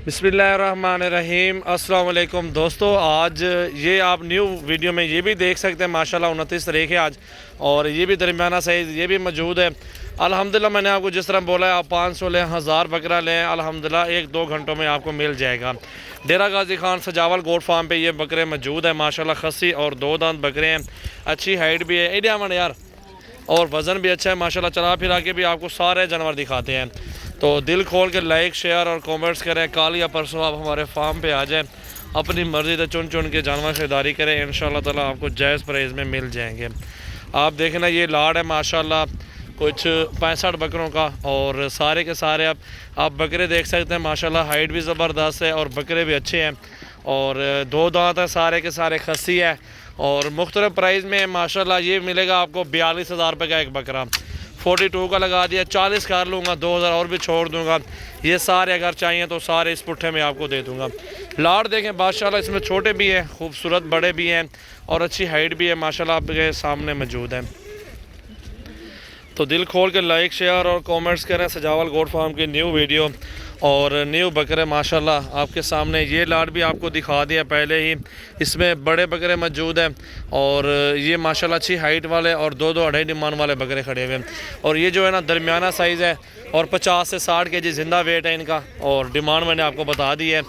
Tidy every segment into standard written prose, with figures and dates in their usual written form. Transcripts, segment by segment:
बिस्मिल्लाहिर्रहमानिर्रहीम। अस्सलाम वालेकुम दोस्तों, आज ये आप न्यू वीडियो में ये भी देख सकते हैं माशाल्लाह 29 तारीख है आज, और ये भी दरमियाना साइज़ ये भी मौजूद है। अल्हम्दुलिल्लाह मैंने आपको जिस तरह बोला है, आप 500 लें, 1000 बकरा लें, अल्हम्दुलिल्लाह 1-2 घंटों में आपको मिल जाएगा। डेरा गाजी खान सजावल गोट फार्म पे ये बकरे मौजूद है माशाल्लाह। खस्सी और 2 दांत बकरे हैं, अच्छी हाइट भी है एडिया यार, और वज़न भी अच्छा है माशाल्लाह। चला फिरा के भी आपको सारे जानवर दिखाते हैं, तो दिल खोल के लाइक शेयर और कमेंट्स करें। कल या परसों आप हमारे फार्म पे आ जाएं, अपनी मर्ज़ी से चुन चुन के जानवर खरीदारी करें, इंशाल्लाह ताला आपको जायज़ प्राइस में मिल जाएंगे। आप देखें ना, ये लाड है माशाल्लाह कुछ 65 बकरों का, और सारे के सारे आप बकरे देख सकते हैं माशाल्लाह। हाइट भी ज़बरदस्त है और बकरे भी अच्छे हैं, और 2 दांत है, सारे के सारे खस्सी है, और मुख्तलिफ प्राइस में माशाल्लाह। ये मिलेगा आपको 42,000 रुपये का एक बकरा, 42 का लगा दिया, 40 कर लूँगा, 2,000 और भी छोड़ दूँगा। ये सारे अगर चाहिए तो सारे इस पुट्ठे में आपको दे दूँगा। लाड देखें माशाल्लाह, इसमें छोटे भी हैं, खूबसूरत बड़े भी हैं, और अच्छी हाइट भी है माशाल्लाह, आपके सामने मौजूद है। तो दिल खोल के लाइक शेयर और कमेंट्स करें। सजावल गोट फार्म की न्यू वीडियो और न्यू बकरे माशाल्लाह आपके सामने। ये लाड भी आपको दिखा दिया पहले ही, इसमें बड़े बकरे मौजूद हैं, और ये माशाल्लाह अच्छी हाइट वाले और 2-2 अढ़ाई डिमांड वाले बकरे खड़े हुए हैं। और ये जो है ना दरमियाना साइज़ है, और 50 से 60 केजी ज़िंदा वेट है इनका, और डिमांड मैंने आपको बता दी है।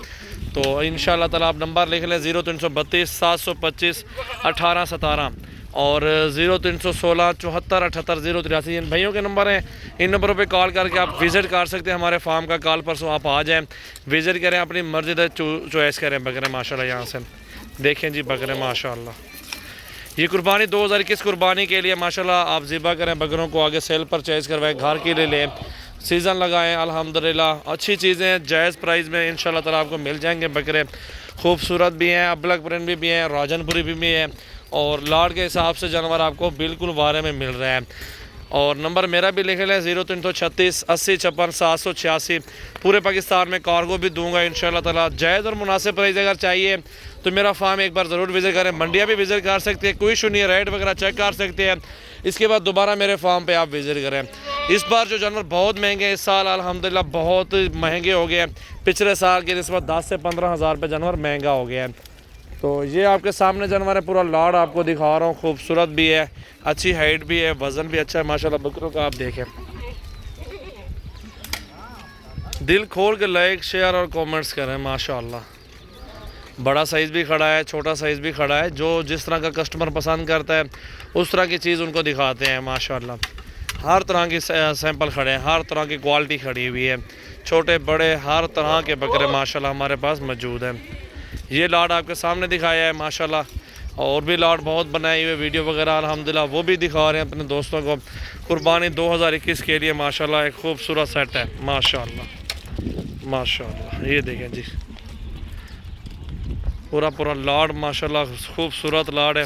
तो इंशाल्लाह ताला आप नंबर लिख लें 0332 725 1817 और 0316 74 78 083। इन भाइयों के नंबर हैं, इन नंबरों पे कॉल करके आप विज़िट कर सकते हैं हमारे फार्म का। कल परसों आप आ जाएं, विज़िट करें, अपनी मर्ज़ी से चॉइस करें बकरे माशाल्लाह। यहाँ से देखें जी बकरे माशाल्लाह। ये कुर्बानी 2021 कुर्बानी के लिए माशाल्लाह आप ज़िबा करें बकरों को, आगे सेल परचेज़ करवाएं, घर के लिए लें, सीज़न लगाएं। अल्हम्दुलिल्लाह अच्छी चीज़ें जायज़ प्राइस में इंशाल्लाह ताला आपको मिल जाएंगे बकरे। खूबसूरत भी हैं, अबलक प्रिंट भी हैं, राजनपुरी भी हैं, और लाड के हिसाब से जानवर आपको बिल्कुल वारे में मिल रहा है। और नंबर मेरा भी लिख लें 0336 80 56 786। पूरे पाकिस्तान में कार्गो भी दूंगा इंशाल्लाह ताला। जायज़ और मुनासिब प्राइस अगर चाहिए तो मेरा फार्म एक बार ज़रूर विज़िट करें। मंडियाँ भी विज़िट कर सकते हैं, कोई इशू नहीं है, रेट वगैरह चेक कर सकते हैं। इसके बाद दोबारा मेरे फार्म पे आप विज़िट करें। इस बार जो जानवर बहुत महंगे हैं इस साल, अल्हम्दुलिल्लाह बहुत महंगे हो गए हैं। पिछले साल के निस्बत 10 से 15 हज़ार रुपये जानवर महंगा हो गया है। तो ये आपके सामने जानवर है, पूरा लाड आपको दिखा रहा हूँ। खूबसूरत भी है, अच्छी हाइट भी है, वज़न भी अच्छा है माशाल्लाह बकरों का। आप देखें, दिल खोल के लाइक शेयर और कमेंट्स करें माशाल्लाह। बड़ा साइज़ भी खड़ा है, छोटा साइज़ भी खड़ा है, जो जिस तरह का कस्टमर पसंद करता है उस तरह की चीज़ उनको दिखाते हैं माशाल्लाह। हर तरह की सैंपल खड़े हैं, हर तरह की क्वालिटी खड़ी हुई है, छोटे बड़े हर तरह के बकरे माशाल्लाह हमारे पास मौजूद हैं। ये लाड आपके सामने दिखाया है माशाल्लाह, और भी लाड बहुत बनाए हुए वीडियो वगैरह अल्हम्दुलिल्लाह वो भी दिखा रहे हैं अपने दोस्तों को। कुर्बानी 2021 के लिए माशाल्लाह एक खूबसूरत सेट है माशाल्लाह माशाल्लाह। ये देखें जी पूरा लाड माशाल्लाह, खूबसूरत लाड है,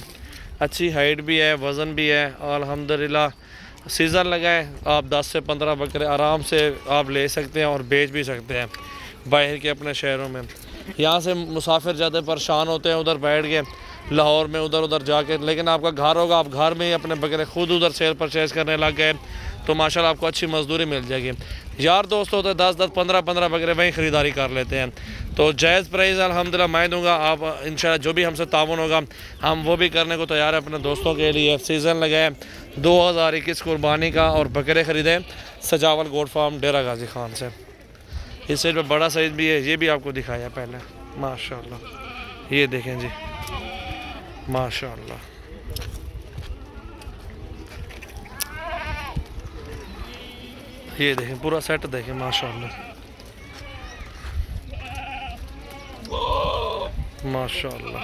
अच्छी हाइट भी है, वज़न भी है अल्हम्दुलिल्लाह। सीज़न लगाए आप 10 से 15 बकरे आराम से आप ले सकते हैं और बेच भी सकते हैं बाहर के अपने शहरों में। यहाँ से मुसाफिर ज़्यादा परेशान होते हैं उधर बैठ के लाहौर में उधर जाके, लेकिन आपका घर होगा, आप घर में ही अपने बकरे खुद उधर सेल परचेज़ करने लग गए तो माशाल्लाह आपको अच्छी मजदूरी मिल जाएगी। यार दोस्त होते हैं 10-10 15-15 बकरे वहीं ख़रीदारी कर लेते हैं। तो जायज़ प्राइस अल्हम्दुलिल्लाह मैं दूंगा, आप इंशाल्लाह जो भी हमसे ताउन होगा हम वो भी करने को तैयार है अपने दोस्तों के लिए। सीज़न लगाए 2021 कुर्बानी का, और बकरे ख़रीदें सजावल गोट फार्म डेरा गाजी खान से। इस साइड में बड़ा साइज़ भी है, ये भी आपको दिखाया पहले माशाल्लाह। ये देखें जी माशाल्लाह। ये देखें पूरा सेट देखें माशाल्लाह माशाल्लाह।